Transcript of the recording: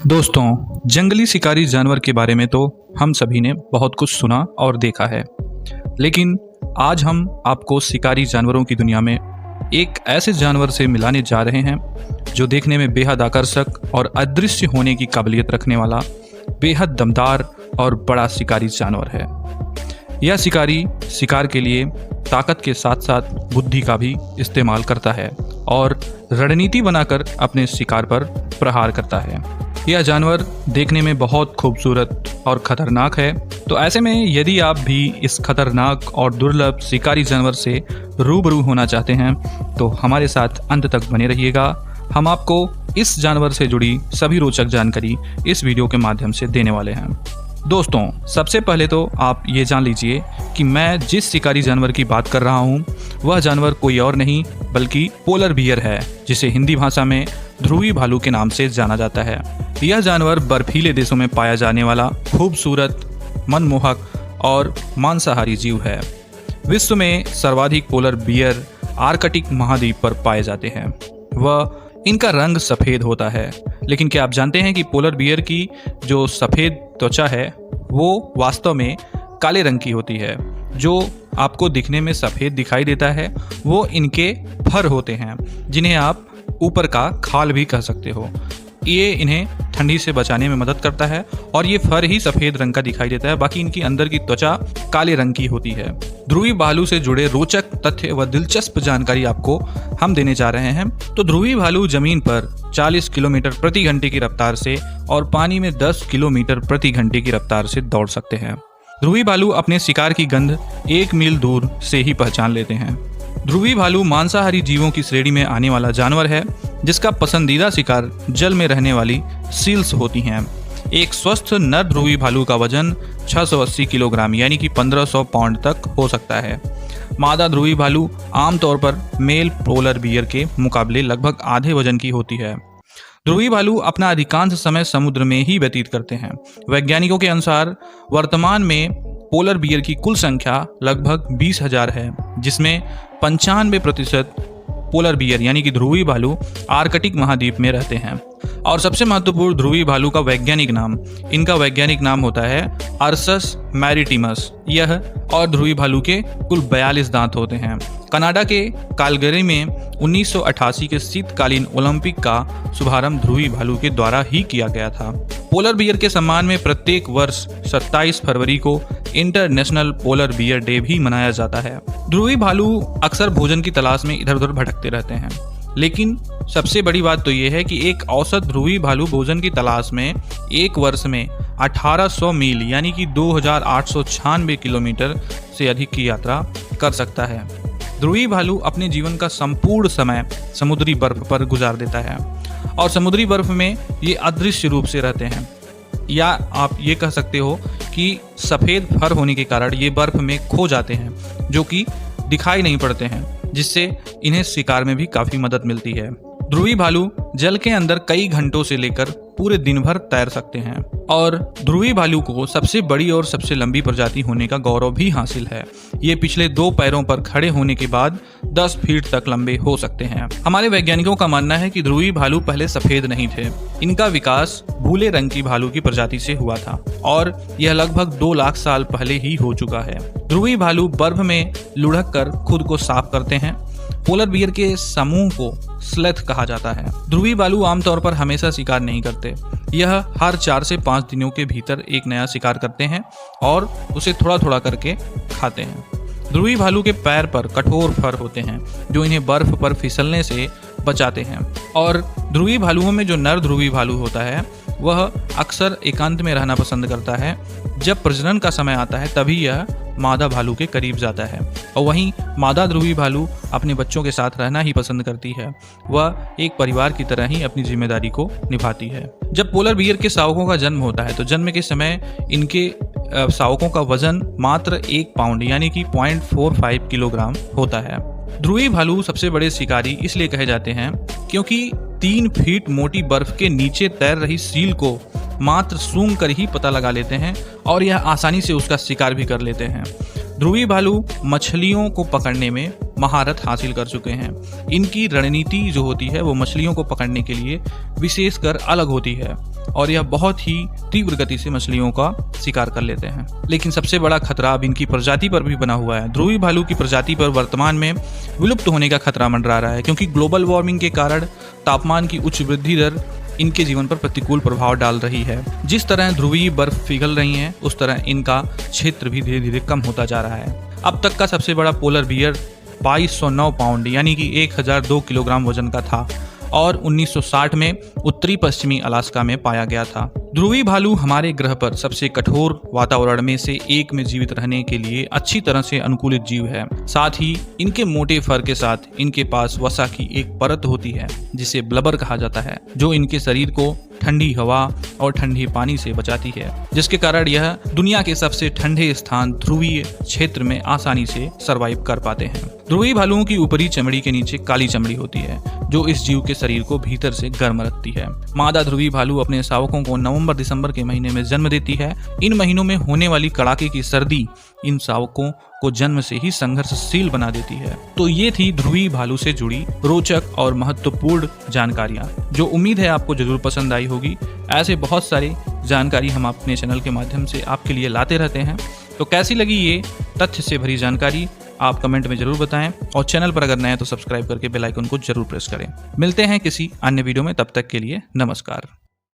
दोस्तों, जंगली शिकारी जानवर के बारे में तो हम सभी ने बहुत कुछ सुना और देखा है, लेकिन आज हम आपको शिकारी जानवरों की दुनिया में एक ऐसे जानवर से मिलाने जा रहे हैं जो देखने में बेहद आकर्षक और अदृश्य होने की काबिलियत रखने वाला बेहद दमदार और बड़ा शिकारी जानवर है। यह शिकारी शिकार के लिए ताकत के साथ साथ बुद्धि का भी इस्तेमाल करता है और रणनीति बनाकर अपने शिकार पर प्रहार करता है। यह जानवर देखने में बहुत खूबसूरत और खतरनाक है, तो ऐसे में यदि आप भी इस खतरनाक और दुर्लभ शिकारी जानवर से रूबरू होना चाहते हैं तो हमारे साथ अंत तक बने रहिएगा। हम आपको इस जानवर से जुड़ी सभी रोचक जानकारी इस वीडियो के माध्यम से देने वाले हैं। दोस्तों, सबसे पहले तो आप ये जान लीजिए कि मैं जिस शिकारी जानवर की बात कर रहा हूँ वह जानवर कोई और नहीं बल्कि पोलर बियर है, जिसे हिंदी भाषा में ध्रुवी भालू के नाम से जाना जाता है। यह जानवर बर्फीले देशों में पाया जाने वाला खूबसूरत, मनमोहक और मांसाहारी जीव है। विश्व में सर्वाधिक पोलर बियर आर्कटिक महाद्वीप पर पाए जाते हैं। वह इनका रंग सफ़ेद होता है, लेकिन क्या आप जानते हैं कि पोलर बियर की जो सफ़ेद त्वचा है वो वास्तव में काले रंग की होती है। जो आपको दिखने में सफ़ेद दिखाई देता है वो इनके फर होते हैं, जिन्हें आप ऊपर का खाल भी कह सकते हो। ये इन्हें ठंडी से बचाने में मदद करता है और ये फर ही सफ़ेद रंग का दिखाई देता है, बाकी इनकी अंदर की त्वचा काले रंग की होती है। ध्रुवी भालू से जुड़े रोचक तथ्य व दिलचस्प जानकारी आपको हम देने जा रहे हैं। तो ध्रुवी भालू जमीन पर 40 किलोमीटर प्रति घंटे की रफ्तार से और पानी में 10 किलोमीटर प्रति घंटे की रफ्तार से दौड़ सकते हैं। ध्रुवी भालू अपने शिकार की गंध 1 मील दूर से ही पहचान लेते हैं। ध्रुवी भालू मांसाहारी जीवों की श्रेणी में आने वाला जानवर है, जिसका पसंदीदा शिकार जल में रहने वाली सील्स होती हैं। एक स्वस्थ नर ध्रुवी भालू का वजन 680 किलोग्राम यानी कि 1500 पाउंड तक हो सकता है। मादा ध्रुवी भालू आमतौर पर मेल पोलर बियर के मुकाबले लगभग आधे वजन की होती है। ध्रुवी भालू अपना अधिकांश समय समुद्र में ही व्यतीत करते हैं। वैज्ञानिकों के अनुसार वर्तमान में पोलर बियर की कुल संख्या लगभग 20,000 है, जिसमें 95% पोलर बियर यानी कि ध्रुवी भालू आर्कटिक महाद्वीप में रहते हैं। और सबसे महत्वपूर्ण ध्रुवी भालू का वैज्ञानिक नाम, इनका वैज्ञानिक नाम होता है अर्सस मैरिटिमस। यह और ध्रुवी भालू के कुल 42 दांत होते हैं। कनाडा के कालगरी में 1988 के शीतकालीन ओलंपिक का शुभारंभ ध्रुवी भालू के द्वारा ही किया गया था। पोलर बियर के सम्मान में प्रत्येक वर्ष 27 फरवरी को इंटरनेशनल पोलर बियर डे भी मनाया जाता है। ध्रुवी भालू अक्सर भोजन की तलाश में इधर उधर भटकते रहते हैं, लेकिन सबसे बड़ी बात तो यह है कि एक औसत ध्रुवी भालू भोजन की तलाश में एक वर्ष में 1800 मील यानी कि 2896 किलोमीटर से अधिक की यात्रा कर सकता है। ध्रुवी भालू अपने जीवन का संपूर्ण समय समुद्री बर्फ पर गुजार देता है और समुद्री बर्फ में ये अदृश्य रूप से रहते हैं, या आप ये कह सकते हो कि सफ़ेद फर होने के कारण ये बर्फ में खो जाते हैं, जो कि दिखाई नहीं पड़ते हैं, जिससे इन्हें शिकार में भी काफ़ी मदद मिलती है। ध्रुवी भालू जल के अंदर कई घंटों से लेकर पूरे दिन भर तैर सकते हैं और ध्रुवी भालू को सबसे बड़ी और सबसे लंबी प्रजाति होने का गौरव भी हासिल है। ये पिछले 2 पैरों पर खड़े होने के बाद 10 फीट तक लंबे हो सकते हैं। हमारे वैज्ञानिकों का मानना है कि ध्रुवी भालू पहले सफेद नहीं थे। इनका विकास भूले रंग की भालू की प्रजाति से हुआ था और यह लगभग 2 लाख साल पहले ही हो चुका है। ध्रुवी भालू बर्फ में लुढ़क कर खुद को साफ करते हैं। पोलर बियर के समूह को स्लेथ कहा जाता है। ध्रुवी भालू आमतौर पर हमेशा शिकार नहीं करते। यह हर 4 से 5 दिनों के भीतर एक नया शिकार करते हैं और उसे थोड़ा थोड़ा करके खाते हैं। ध्रुवी भालू के पैर पर कठोर फर होते हैं जो इन्हें बर्फ पर फिसलने से बचाते हैं। और ध्रुवी भालुओं में जो नर ध्रुवी भालू होता है वह अक्सर एकांत में रहना पसंद करता है। जब प्रजनन का समय आता है तभी यह मादा भालू के करीब जाता है, और वहीं मादा ध्रुवी भालू अपने बच्चों के साथ रहना ही पसंद करती है। वह एक परिवार की तरह ही अपनी जिम्मेदारी को निभाती है। जब पोलर बियर के शावकों का जन्म होता है तो जन्म के समय इनके शावकों का वजन मात्र 1 पाउंड यानी कि 0.45 किलोग्राम होता है। ध्रुवी भालू सबसे बड़े शिकारी इसलिए कहे जाते हैं क्योंकि 3 फीट मोटी बर्फ के नीचे तैर रही सील को मात्र सूंघ कर ही पता लगा लेते हैं और यह आसानी से उसका शिकार भी कर लेते हैं। ध्रुवी भालू मछलियों को पकड़ने में महारत हासिल कर चुके हैं। इनकी रणनीति जो होती है वो मछलियों को पकड़ने के लिए विशेषकर अलग होती है और यह बहुत ही तीव्र गति से मछलियों का शिकार कर लेते हैं। लेकिन सबसे बड़ा खतरा अब इनकी प्रजाति पर भी बना हुआ है। ध्रुवी भालू की प्रजाति पर वर्तमान में विलुप्त होने का खतरा मंडरा रहा है, क्योंकि ग्लोबल वार्मिंग के कारण तापमान की उच्च वृद्धि दर इनके जीवन पर प्रतिकूल प्रभाव डाल रही है। जिस तरह ध्रुवीय बर्फ पिघल रही है, उस तरह इनका क्षेत्र भी धीरे धीरे कम होता जा रहा है। अब तक का सबसे बड़ा पोलर बियर 2209 पाउंड यानी कि 1002 किलोग्राम वजन का था और 1960 में उत्तरी पश्चिमी अलास्का में पाया गया था। ध्रुवी भालू हमारे ग्रह पर सबसे कठोर वातावरण में से एक में जीवित रहने के लिए अच्छी तरह से अनुकूलित जीव है। साथ ही इनके मोटे फर के साथ इनके पास वसा की एक परत होती है जिसे ब्लबर कहा जाता है, जो इनके शरीर को ठंडी हवा और ठंडे पानी से बचाती है, जिसके कारण यह दुनिया के सबसे ठंडे स्थान ध्रुवीय क्षेत्र में आसानी से सरवाइव कर पाते हैं। ध्रुवी भालुओं की ऊपरी चमड़ी के नीचे काली चमड़ी होती है, जो इस जीव के शरीर को भीतर से गर्म रखती है। मादा ध्रुवी भालू अपने शावकों को नवंबर-दिसंबर के महीने में जन्म देती है। इन महीनों में होने वाली कड़ाके की सर्दी इन शावकों को जन्म से ही संघर्षशील बना देती है। तो ये थी ध्रुवी भालू से जुड़ी रोचक और महत्वपूर्ण जानकारियां, जो उम्मीद है आपको जरूर पसंद आई होगी। ऐसे बहुत सारी जानकारी हम अपने चैनल के माध्यम से आपके लिए लाते रहते हैं। तो कैसी लगी ये तथ्य से भरी जानकारी आप कमेंट में जरूर बताएं और चैनल पर अगर नए हैं तो सब्सक्राइब करके बेल आइकन को जरूर प्रेस करें। मिलते हैं किसी अन्य वीडियो में, तब तक के लिए नमस्कार।